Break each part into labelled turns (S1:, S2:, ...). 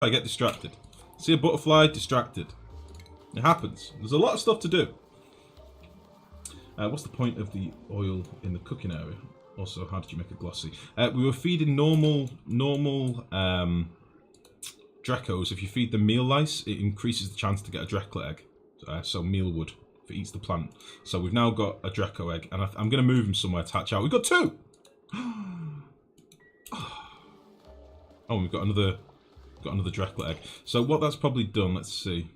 S1: I get distracted. See a butterfly, distracted. It happens. There's a lot of stuff to do. What's the point of the oil in the cooking area? Also, how did you make a glossy? We were feeding normal dreckos. If you feed them meal lice, it increases the chance to get a drecklet egg. So mealwood, if it eats the plant. So we've now got a drecko egg, and I'm going to move him somewhere to hatch out. We've got 2! Oh, we've got another drecklet egg. So what that's probably done, let's see.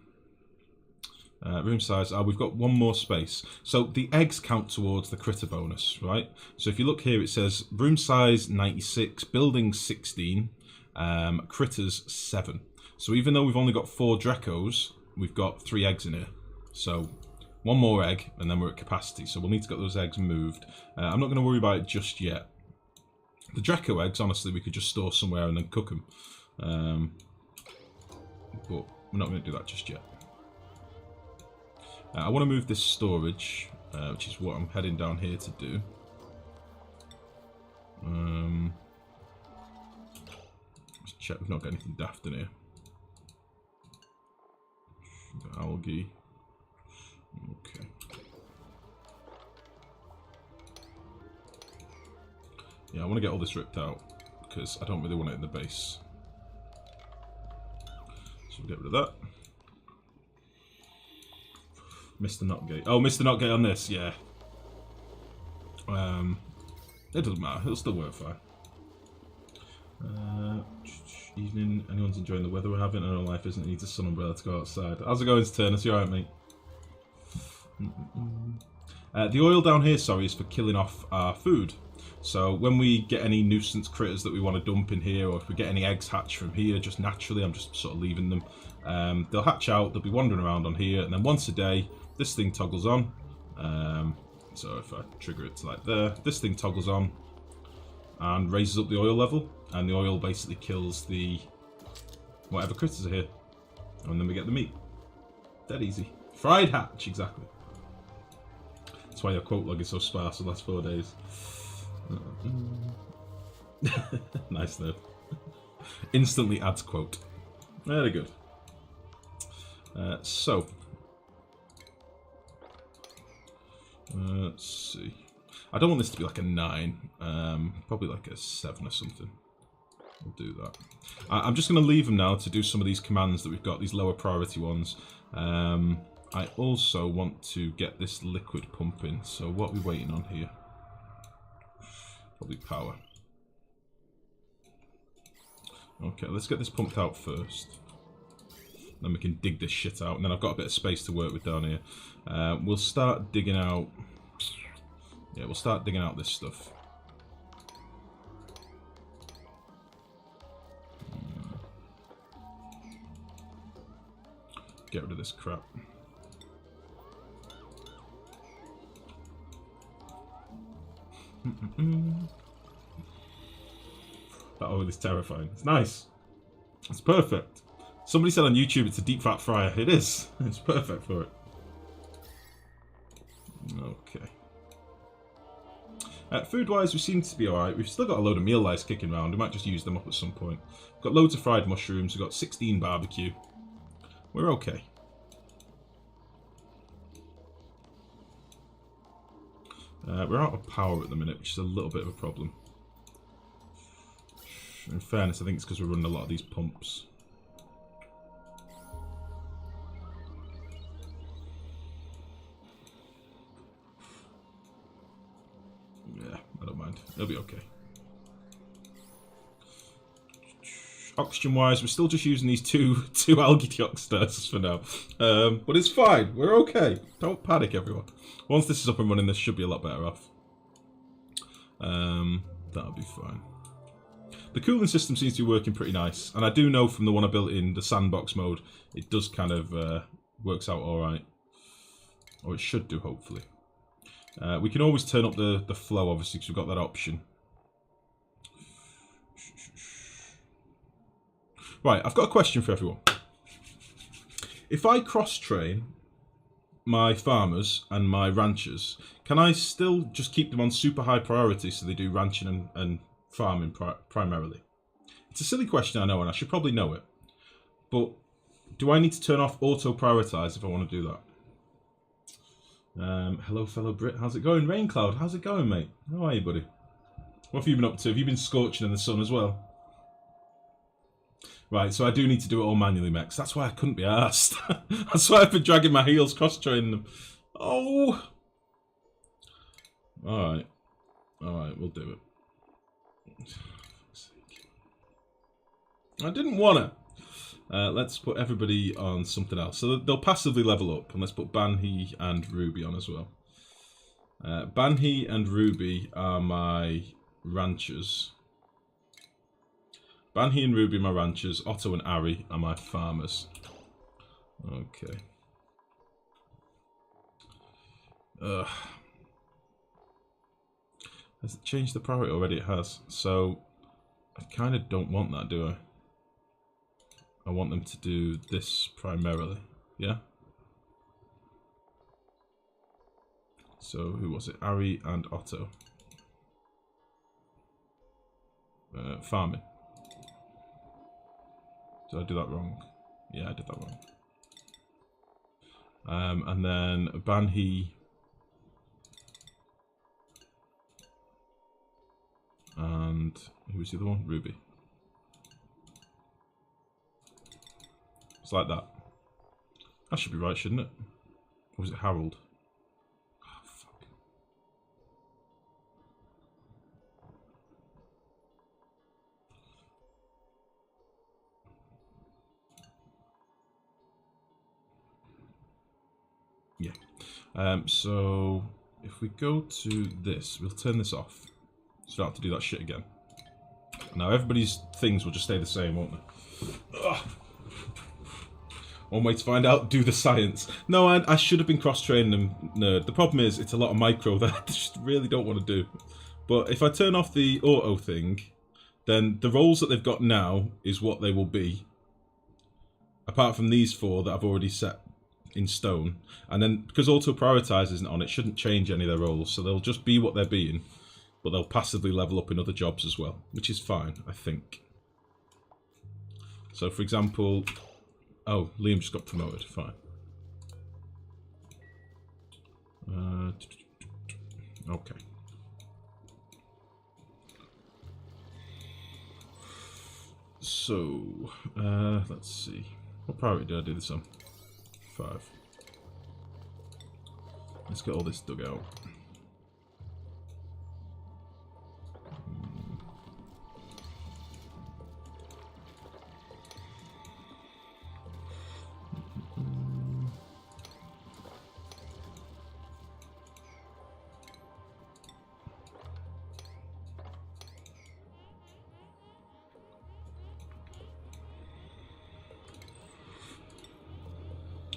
S1: Room size, we've got 1 more space. So the eggs count towards the critter bonus, right? So if you look here, it says room size 96, building 16, critters 7. So even though we've only got 4 dreckos, we've got 3 eggs in here. So 1 more egg, and then we're at capacity. So we'll need to get those eggs moved. I'm not going to worry about it just yet. The drecko eggs, honestly, we could just store somewhere and then cook them. But we're not going to do that just yet. I want to move this storage, which is what I'm heading down here to do. Let's check we've not got anything daft in here. Got algae. Okay. Yeah, I want to get all this ripped out because I don't really want it in the base. So we'll get rid of that. Mr. Notgate. Oh, Mr. Notgate on this, yeah. It doesn't matter, it'll still work fine. Evening, anyone's enjoying the weather we're having? I know life isn't, it needs a sun umbrella to go outside. How's it going, Turnus? You alright, mate? The oil down here, sorry, is for killing off our food. So when we get any nuisance critters that we want to dump in here, or if we get any eggs hatched from here, just naturally, I'm just sort of leaving them. They'll hatch out, they'll be wandering around on here, and then once a day, this thing toggles on. So if I trigger it to like there, this thing toggles on and raises up the oil level, and the oil basically kills the whatever critters are here. And then we get the meat. Dead easy. Fried hatch, exactly. That's why your quote log is so sparse the last 4 days. Nice though. Instantly adds quote. Very good. So let's see. I don't want this to be like a 9. Probably like a 7 or something. We'll do that. I'm just going to leave them now to do some of these commands that we've got, these lower priority ones. I also want to get this liquid pumping. So what are we waiting on here? Probably power. Okay, let's get this pumped out first. Then we can dig this shit out, and then I've got a bit of space to work with down here. We'll start digging out... Yeah, we'll start digging out this stuff. Get rid of this crap. That oil is terrifying. It's nice. It's perfect. Somebody said on YouTube it's a deep fat fryer. It is. It's perfect for it. Okay. Food-wise, we seem to be alright. We've still got a load of meal lice kicking around. We might just use them up at some point. We've got loads of fried mushrooms. We've got 16 barbecue. We're okay. We're out of power at the minute, which is a little bit of a problem. In fairness, I think it's because we're running a lot of these pumps. Yeah, I don't mind. It'll be okay. Oxygen-wise, we're still just using these two algae deoxidizers for now. But it's fine. We're okay. Don't panic, everyone. Once this is up and running, this should be a lot better off. That'll be fine. The cooling system seems to be working pretty nice. And I do know from the one I built in the sandbox mode, it does kind of works out alright. Or it should do, hopefully. We can always turn up the flow, obviously, because we've got that option. Right, I've got a question for everyone. If I cross-train my farmers and my ranchers, can I still just keep them on super high priority so they do ranching and farming primarily? It's a silly question, I know, and I should probably know it. But do I need to turn off auto prioritize if I want to do that? Hello, fellow Brit. How's it going? Raincloud, how's it going, mate? How are you, buddy? What have you been up to? Have you been scorching in the sun as well? Right, so I do need to do it all manually, Mex. That's why I couldn't be arsed. That's why I've been dragging my heels, cross-training them. Oh! Alright. Alright, we'll do it. I didn't want to. Let's put everybody on something else. So they'll passively level up. And let's put Banhi and Ruby on as well. Banhi and Ruby are my ranchers. Banhi and Ruby are my ranchers. Otto and Ari are my farmers. Okay. Has it changed the priority already? It has. So I kind of don't want that, do I? I want them to do this primarily. Yeah? So who was it? Ari and Otto. Farming. Did I do that wrong? Yeah, I did that wrong. And then Banhi and who was the other one? Ruby. It's like that. That should be right, shouldn't it? Or was it Harold? Oh, fuck. Yeah. So if we go to this, we'll turn this off. So don't have to do that shit again. Now everybody's things will just stay the same, won't they? Ugh. One way to find out, do the science. No, I should have been cross-training them, nerd. The problem is, it's a lot of micro that I just really don't want to do. But if I turn off the auto thing, then the roles that they've got now is what they will be. Apart from these 4 that I've already set in stone. And then, because auto prioritize isn't on, it shouldn't change any of their roles. So they'll just be what they're being. But they'll passively level up in other jobs as well. Which is fine, I think. So, for example... Oh, Liam just got promoted. Fine. Okay. So, let's see. What priority did I do this on? 5. Let's get all this dug out.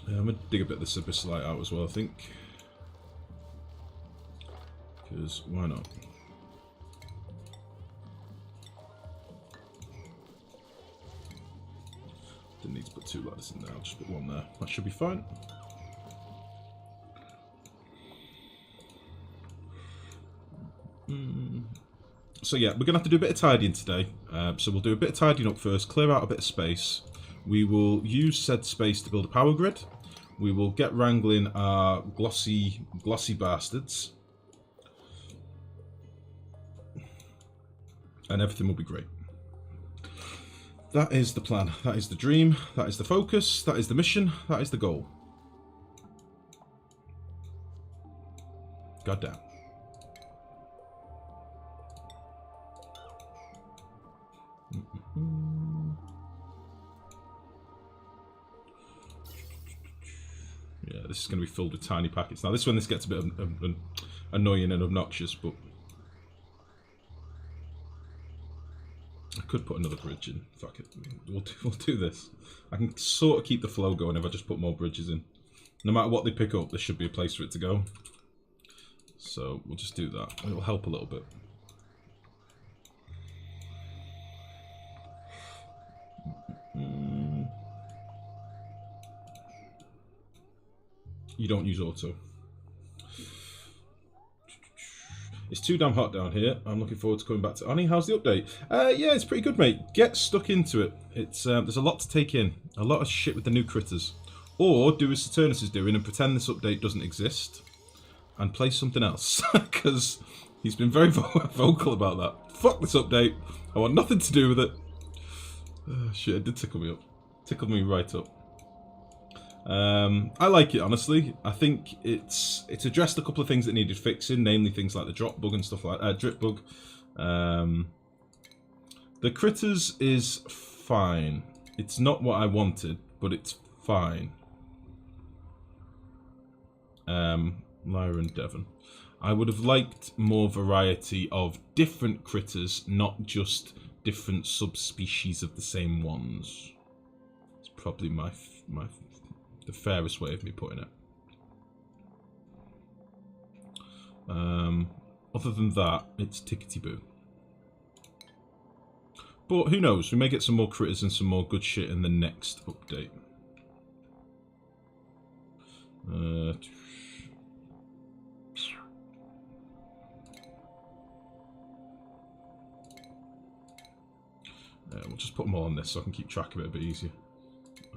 S1: I'm going to dig a bit of the Sibyssalite out as well, I think. Because why not? Didn't need to put 2 ladders in there, I'll just put 1 there. That should be fine. So yeah, we're going to have to do a bit of tidying today. So we'll do a bit of tidying up first, clear out a bit of space. We will use said space to build a power grid. We will get wrangling our glossy bastards. And everything will be great. That is the plan. That is the dream. That is the focus. That is the mission. That is the goal. God damn. Yeah, this is going to be filled with tiny packets. Now, this one, this gets a bit annoying and obnoxious, but I could put another bridge in. Fuck it. We'll do this. I can sort of keep the flow going if I just put more bridges in. No matter what they pick up, there should be a place for it to go. So we'll just do that. It'll help a little bit. You don't use auto. It's too damn hot down here. I'm looking forward to coming back to Oni. How's the update? Yeah, it's pretty good, mate. Get stuck into it. It's there's a lot to take in. A lot of shit with the new critters. Or do as Saturnus is doing and pretend this update doesn't exist and play something else. Because he's been very vocal about that. Fuck this update. I want nothing to do with it. Shit, it did tickle me up. Tickled me right up. I like it, honestly. I think it's addressed a couple of things that needed fixing, namely things like the drop bug and stuff like drip bug. The critters is fine. It's not what I wanted, but it's fine. Lyra and Devon. I would have liked more variety of different critters, not just different subspecies of the same ones. It's probably the fairest way of me putting it. Other than that, it's tickety-boo. But who knows? We may get some more critters and some more good shit in the next update. We'll just put them all on this so I can keep track of it a bit easier.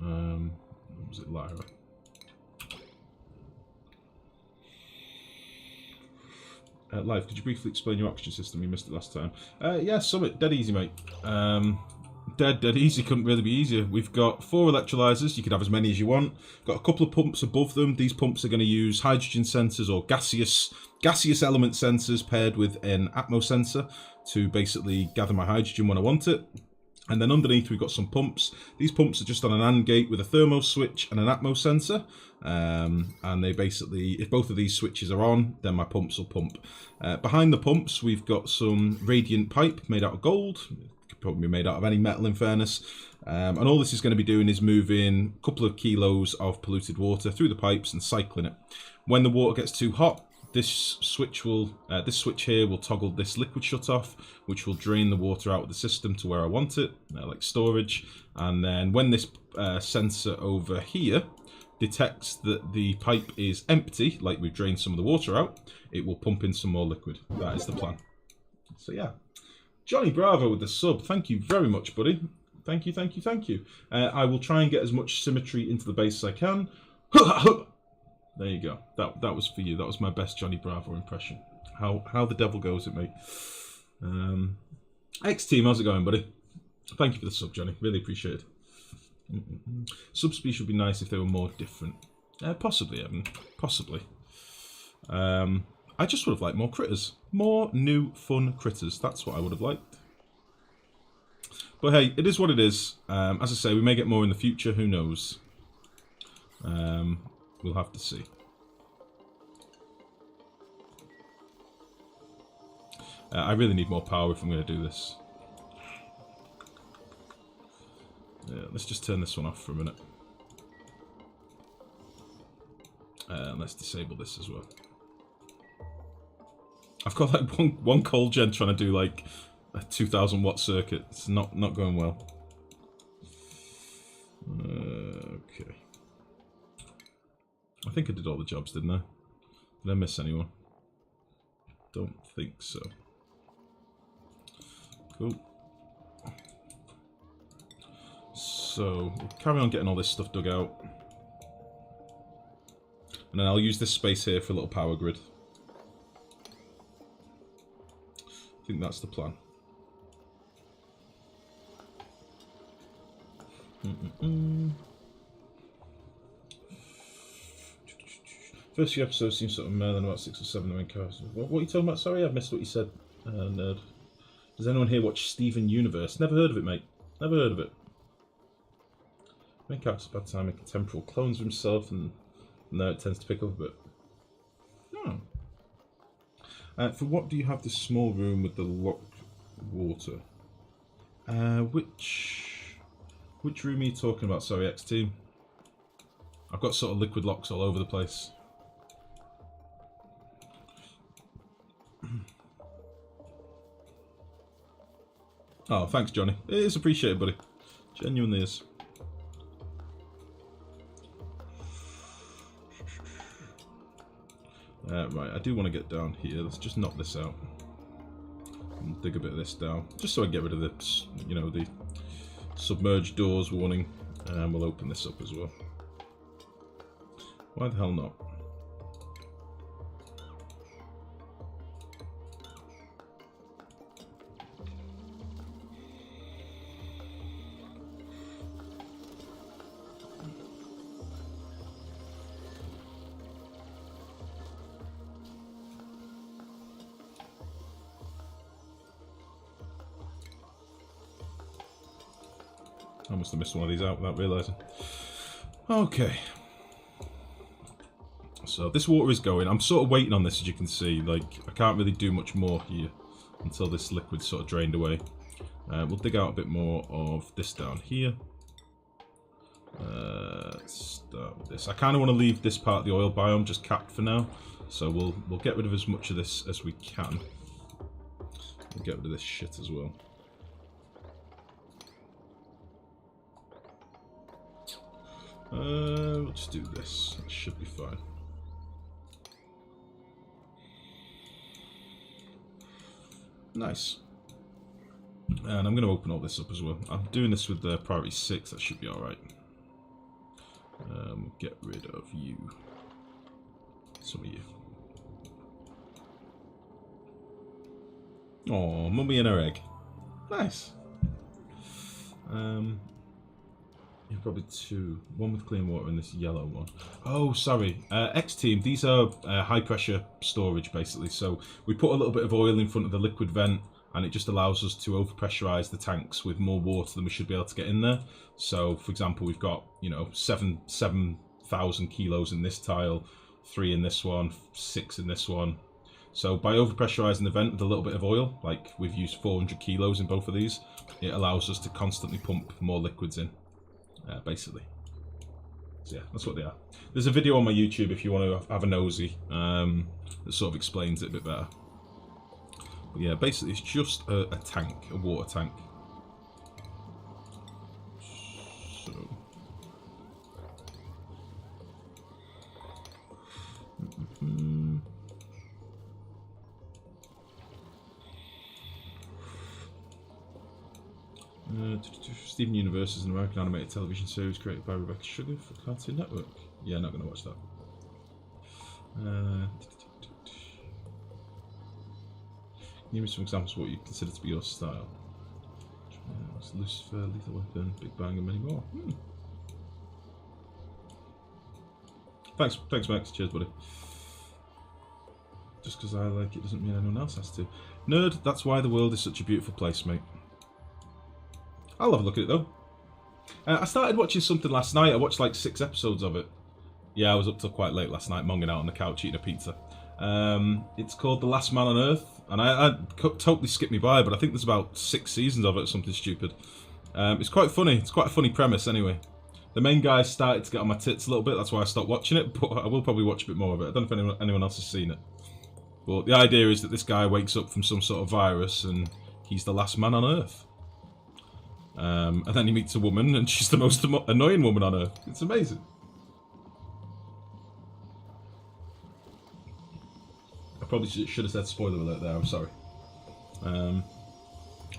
S1: What was it, Lyra? Live, could you briefly explain your oxygen system? You missed it last time. Yeah, Summit, dead easy, mate. Dead easy, couldn't really be easier. We've got 4 electrolyzers, you can have as many as you want. Got a couple of pumps above them. These pumps are going to use hydrogen sensors or gaseous element sensors paired with an atmo sensor to basically gather my hydrogen when I want it. And then underneath we've got some pumps. These pumps are just on an AND gate with a thermo switch and an atmo sensor. And they basically, if both of these switches are on, then my pumps will pump. Behind the pumps we've got some radiant pipe made out of gold. Could probably be made out of any metal in fairness. And all this is going to be doing is moving a couple of kilos of polluted water through the pipes and cycling it. When the water gets too hot, this switch here will toggle this liquid shut off, which will drain the water out of the system to where I want it, like storage. And then when this sensor over here detects that the pipe is empty, like we've drained some of the water out, it will pump in some more liquid. That is the plan. So yeah, Johnny Bravo with the sub. Thank you very much, buddy. Thank you, thank you, thank you. I will try and get as much symmetry into the base as I can. There you go. That was for you. That was my best Johnny Bravo impression. How the devil goes it, mate. X-Team, how's it going, buddy? Thank you for the sub, Johnny. Really appreciate it. Subspecies would be nice if they were more different. Possibly, Evan. Possibly. I just would have liked more critters. More new, fun critters. That's what I would have liked. But hey, it is what it is. As I say, we may get more in the future. Who knows? We'll have to see. I really need more power if I'm going to do this. Yeah, let's just turn this one off for a minute. Let's disable this as well. I've got like one coal gen trying to do like a 2000 watt circuit. It's not going well. Okay. I think I did all the jobs, didn't I? Did I miss anyone? Don't think so. Cool. So, we'll carry on getting all this stuff dug out. And then I'll use this space here for a little power grid. I think that's the plan. First few episodes seem sort of more than about 6 or 7 of the main characters. What are you talking about? Sorry, I've missed what you said, nerd. Does anyone here watch Steven Universe? Never heard of it, mate. Never heard of it. Main character's bad timing, temporal clones of himself, and now it tends to pick up a bit. For what do you have this small room with the locked water? Which room are you talking about? Sorry, X-Team. I've got sort of liquid locks all over the place. Oh, thanks, Johnny. It is appreciated, buddy. Genuinely is. Right, I do want to get down here. Let's just knock this out. And dig a bit of this down. Just so I get rid of the, you know, the submerged doors warning. And we'll open this up as well. Why the hell not? I must have missed one of these out without realising. Okay. So this water is going. I'm sort of waiting on this, as you can see. Like, I can't really do much more here until this liquid's sort of drained away. We'll dig out a bit more of this down here. Start with this. I kind of want to leave this part of the oil biome just capped for now. So we'll get rid of as much of this as we can. We'll get rid of this shit as well. We'll just do this. It should be fine. Nice. And I'm going to open all this up as well. I'm doing this with the priority 6. That should be alright. Get rid of you. Some of you. Oh, mummy and her egg. Nice. You've probably two. One with clean water and this yellow one. Oh, sorry. X-Team, these are high pressure storage basically. So we put a little bit of oil in front of the liquid vent and it just allows us to overpressurize the tanks with more water than we should be able to get in there. So for example, we've got, you know, 7,000 kilos in this tile, 3 in this one, 6 in this one. So by overpressurizing the vent with a little bit of oil, like we've used 400 kilos in both of these, it allows us to constantly pump more liquids in. Basically. So yeah, that's what they are. There's a video on my YouTube if you want to have a nosy that sort of explains it a bit better. But yeah, basically it's just a tank, a water tank. So... Steven Universe is an American animated television series created by Rebecca Sugar for Cartoon Network. Yeah, not going to watch that. Give me some examples of what you consider to be your style. Lucifer, Lethal Weapon, Big Bang, and many more. Thanks, Max. Cheers, buddy. Just because I like it doesn't mean anyone else has to. Nerd, that's why the world is such a beautiful place, mate. I'll have a look at it though. I started watching something last night. I watched like 6 episodes of it. Yeah, I was up till quite late last night, monging out on the couch eating a pizza. It's called The Last Man on Earth, and I totally skipped me by, but I think there's about 6 seasons of it or something stupid. It's quite funny. It's quite a funny premise anyway. The main guy started to get on my tits a little bit, that's why I stopped watching it, but I will probably watch a bit more of it. I don't know if anyone else has seen it. But the idea is that this guy wakes up from some sort of virus and he's the last man on Earth. And then he meets a woman, and she's the most annoying woman on Earth. It's amazing. I probably should have said spoiler alert there, I'm sorry. On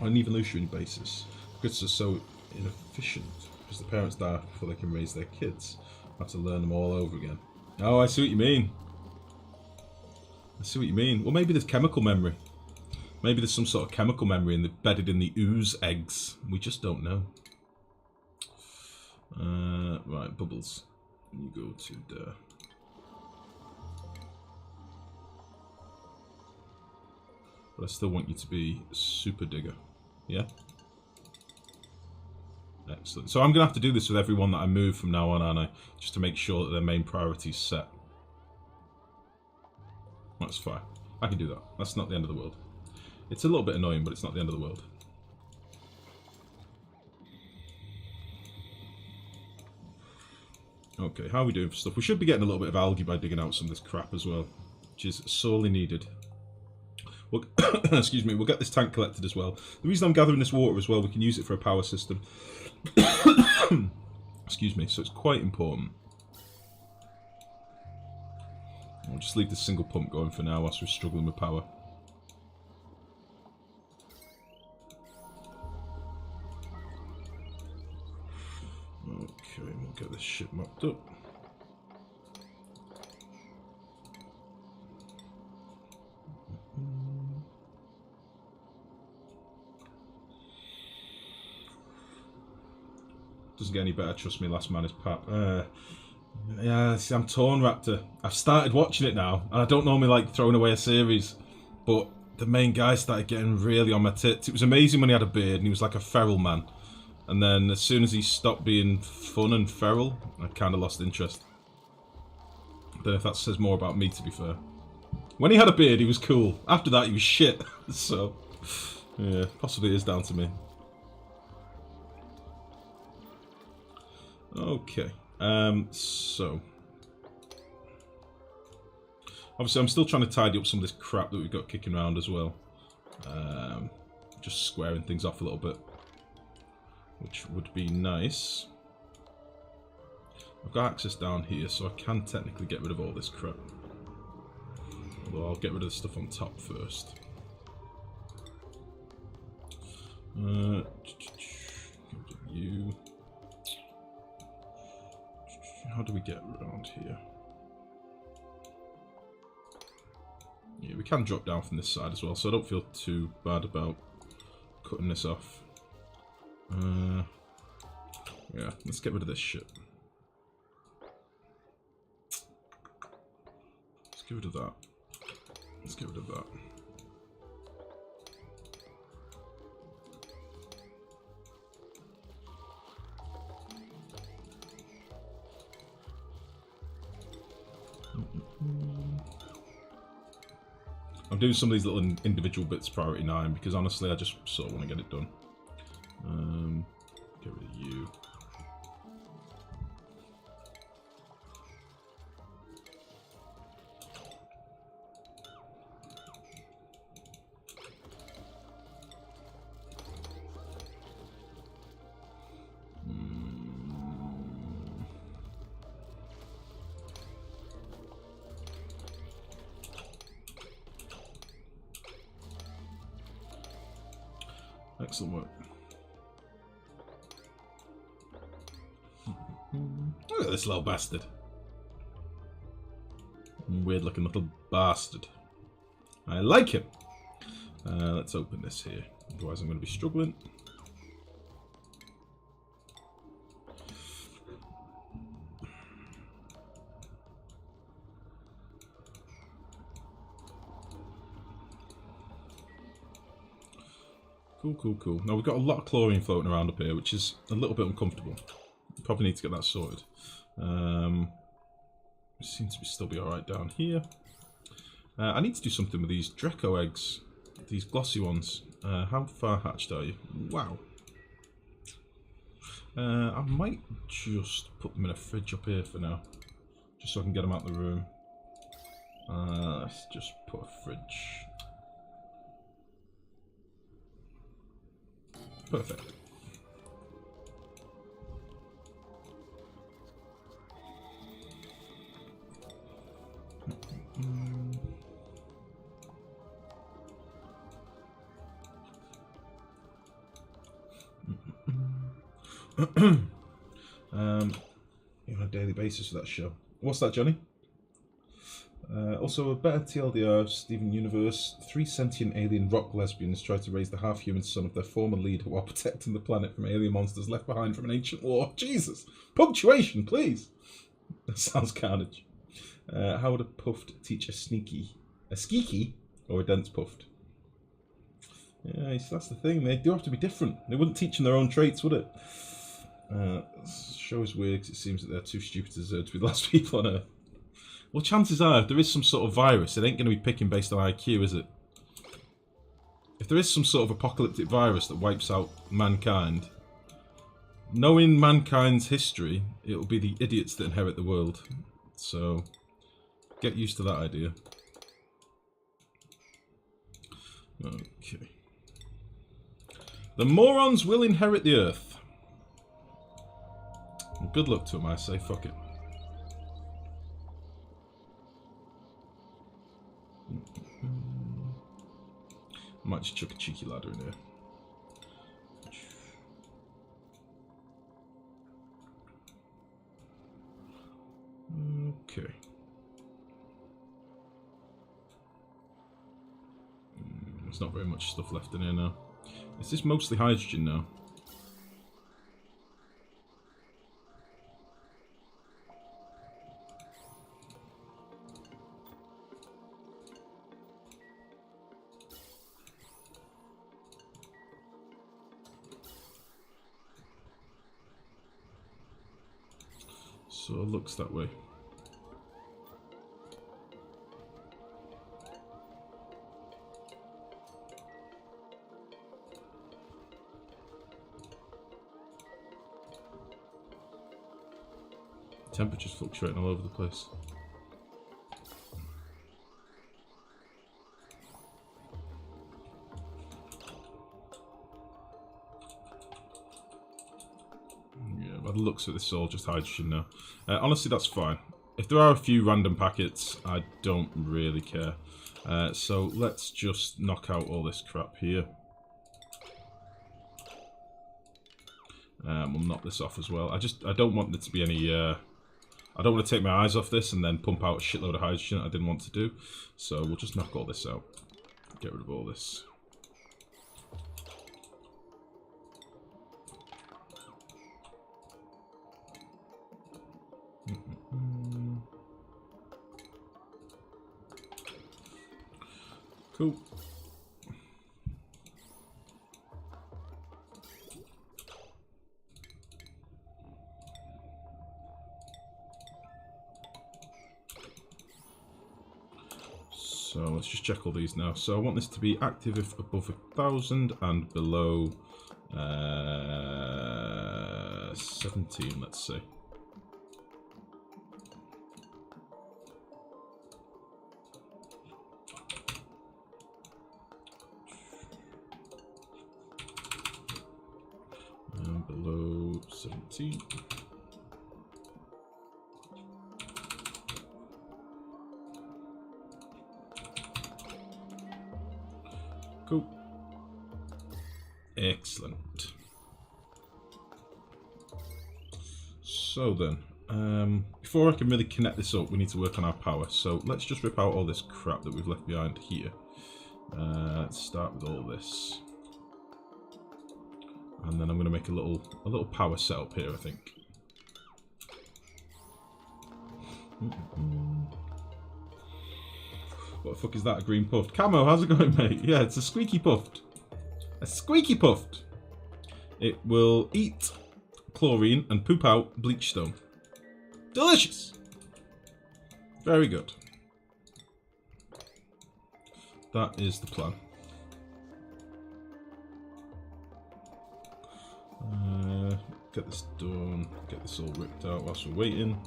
S1: an evolutionary basis, grids are so inefficient because the parents die before they can raise their kids. I have to learn them all over again. Oh, I see what you mean. I see what you mean. Well, maybe there's chemical memory. Maybe there's some sort of chemical memory embedded in the ooze eggs. We just don't know. Right, Bubbles. You go to there. But I still want you to be super digger. Yeah? Excellent. So I'm going to have to do this with everyone that I move from now on, aren't I? Just to make sure that their main priority is set. That's fine. I can do that. That's not the end of the world. It's a little bit annoying, but it's not the end of the world. Okay, how are we doing for stuff? We should be getting a little bit of algae by digging out some of this crap as well, which is sorely needed. We'll excuse me, we'll get this tank collected as well. The reason I'm gathering this water as well, we can use it for a power system. Excuse me, so it's quite important. We'll just leave this single pump going for now whilst we're struggling with power. Okay, we'll get this shit mopped up. Doesn't get any better, trust me, last man is Pap. Yeah, see, I'm torn, Raptor. I've started watching it now, and I don't normally like throwing away a series, but the main guy started getting really on my tits. It was amazing when he had a beard and he was like a feral man. And then as soon as he stopped being fun and feral, I kind of lost interest. I don't know if that says more about me, to be fair. When he had a beard, he was cool. After that, he was shit. So, yeah, possibly it is down to me. Okay, so obviously I'm still trying to tidy up some of this crap that we've got kicking around as well. Just squaring things off a little bit, which would be nice. I've got access down here, so I can technically get rid of all this crap. Although I'll get rid of the stuff on top first. Get rid of you. How do we get around here? Yeah, we can drop down from this side as well, so I don't feel too bad about cutting this off. Yeah, let's get rid of this shit. Let's get rid of that. Let's get rid of that. I'm doing some of these little individual bits priority 9 because honestly I just sort of want to get it done. Get rid of you. Excellent work. Look at this little bastard. Weird looking little bastard. I like him. Let's open this here. Otherwise I'm going to be struggling. Cool, cool, cool. Now we've got a lot of chlorine floating around up here, which is a little bit uncomfortable. Probably need to get that sorted. Seems to still be alright down here. I need to do something with these Drecko eggs. These glossy ones. How far hatched are you? Wow. I might just put them in a fridge up here for now. Just so I can get them out of the room. Let's just put a fridge. Perfect. On a daily basis for that show. What's that, Johnny? Also, a better TLDR, Steven Universe. 3 sentient alien rock lesbians try to raise the half-human son of their former leader while protecting the planet from alien monsters left behind from an ancient war. Jesus! Punctuation, please! That sounds carnage. How would a puffed teach a sneaky? A skeeky? Or a dense puffed? Yeah, that's the thing. They do have to be different. They wouldn't teach them their own traits, would it? This show is weird because it seems that they're too stupid to deserve to be the last people on Earth. Well, chances are, if there is some sort of virus, it ain't going to be picking based on IQ, is it? If there is some sort of apocalyptic virus that wipes out mankind, knowing mankind's history, it'll be the idiots that inherit the world. So, get used to that idea. Okay. The morons will inherit the Earth. Good luck to them, I say. Fuck it. might just chuck a cheeky ladder in here. Okay. There's not very much stuff left in here now. Is this mostly hydrogen now? So it looks that way. Temperature's fluctuating all over the place. Yeah, by the looks of it, this is all just hydrogen now. Honestly, that's fine. If there are a few random packets, I don't really care. So let's just knock out all this crap here. We'll knock this off as well. I don't want there to be any... I don't want to take my eyes off this and then pump out a shitload of hydrogen I didn't want to do. So we'll just knock all this out. Get rid of all this. Cool. So let's just check all these now. So I want this to be active if above 1,000 and below 17, let's see. And below 17. Cool. Excellent. So then, before I can really connect this up, we need to work on our power. So let's just rip out all this crap that we've left behind here. Let's start with all this. And then I'm going to make a little power setup here, I think. What the fuck is that? A green puffed? Camo, how's it going, mate? Yeah, it's a squeaky puffed. A squeaky puffed. It will eat chlorine and poop out bleach stone. Delicious! Very good. That is the plan. Get this done. Get this all ripped out whilst we're waiting.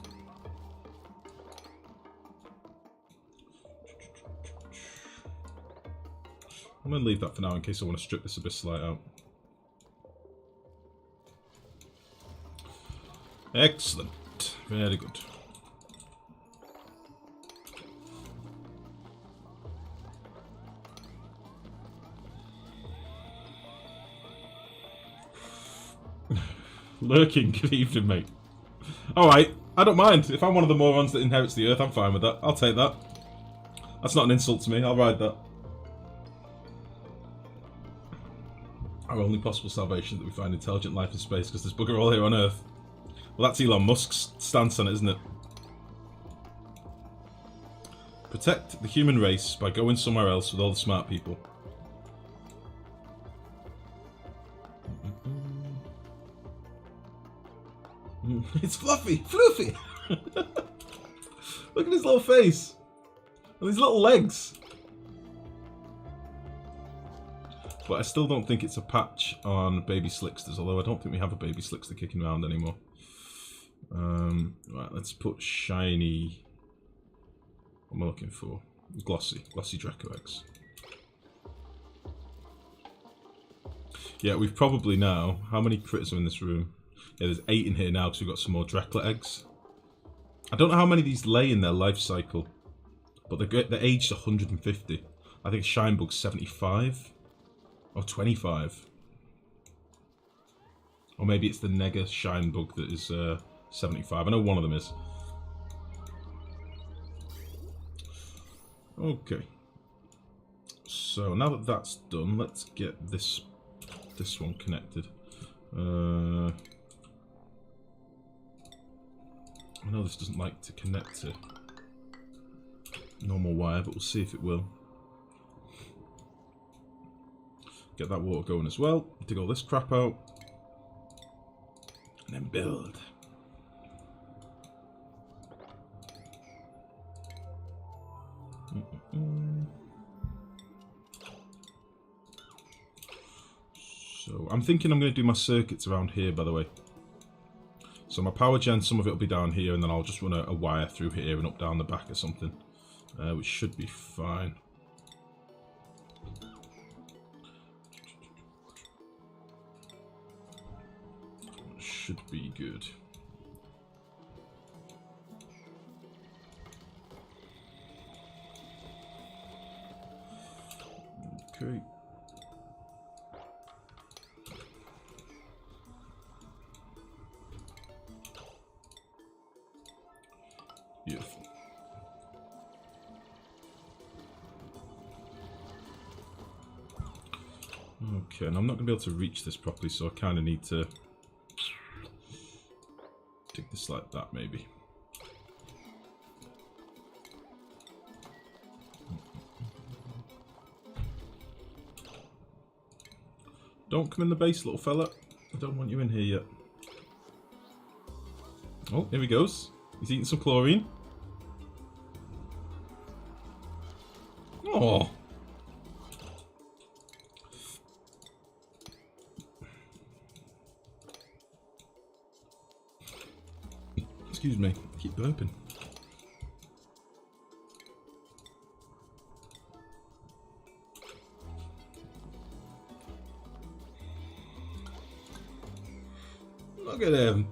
S1: I'm going to leave that for now in case I want to strip this abyssite out. Excellent. Very good. Lurking, good evening, mate. Alright, I don't mind. If I'm one of the morons that inherits the earth, I'm fine with that. I'll take that. That's not an insult to me. I'll ride that. Our only possible salvation is that we find intelligent life in space because there's bugger all here on Earth. Well, that's Elon Musk's stance on it, isn't it? Protect the human race by going somewhere else with all the smart people. It's Fluffy! Fluffy! Look at his little face! And his little legs! But I still don't think it's a patch on Baby Slicksters, although I don't think we have a Baby Slickster kicking around anymore. Right, let's put shiny... What am I looking for? Glossy Drecko eggs. Yeah, we've probably now... How many critters are in this room? Yeah, there's 8 in here now because we've got some more Drecklet eggs. I don't know how many of these lay in their life cycle, but they're aged 150. I think Shinebug's 75. Oh, 25. Or maybe it's the Nega Shine Bug that is 75. I know one of them is. Okay. So now that that's done, let's get this one connected. I know this doesn't like to connect to normal wire, but we'll see if it will. Get that water going as well. Dig all this crap out. And then build. So I'm thinking I'm going to do my circuits around here, by the way. So my power gen, some of it will be down here, and then I'll just run a wire through here and up down the back or something, which should be fine. Should be good. Okay. Beautiful. Okay, and I'm not going to be able to reach this properly, so I kind of need to take this like that, maybe. Don't come in the base, little fella. I don't want you in here yet. Oh, here he goes. He's eating some chlorine. Oh. Excuse me, I keep burping. Look at him.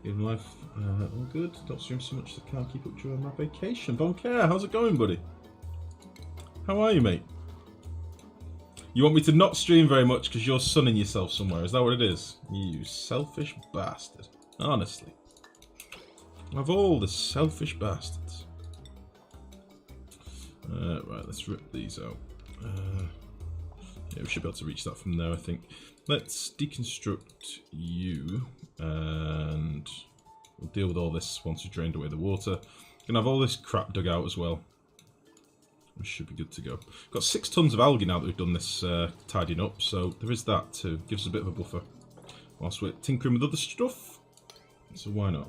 S1: In life, all good. Don't stream so much that I can't keep up during my vacation. Don't care. How's it going, buddy? How are you, mate? You want me to not stream very much because you're sunning yourself somewhere? Is that what it is? You selfish bastard. Honestly. Of all the selfish bastards. Right, let's rip these out. Yeah, we should be able to reach that from there, I think. Let's deconstruct you, and we'll deal with all this once we've drained away the water. Gonna have all this crap dug out as well. We should be good to go. Got 6 tons of algae now that we've done this tidying up, so there is that too. Gives us a bit of a buffer. Whilst we're tinkering with other stuff, so why not?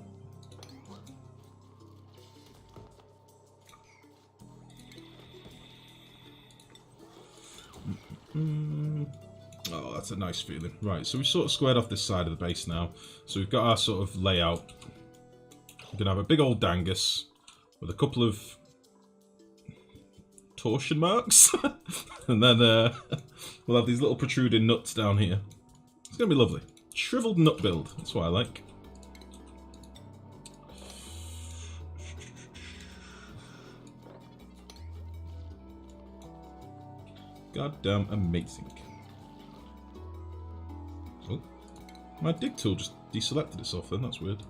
S1: Oh, that's a nice feeling. Right, so we've sort of squared off this side of the base now. So we've got our sort of layout. We're going to have a big old dangus with a couple of torsion marks. And then we'll have these little protruding nuts down here. It's going to be lovely. Shriveled nut build. That's what I like. Goddamn amazing. Oh, my dig tool just deselected itself then, that's weird.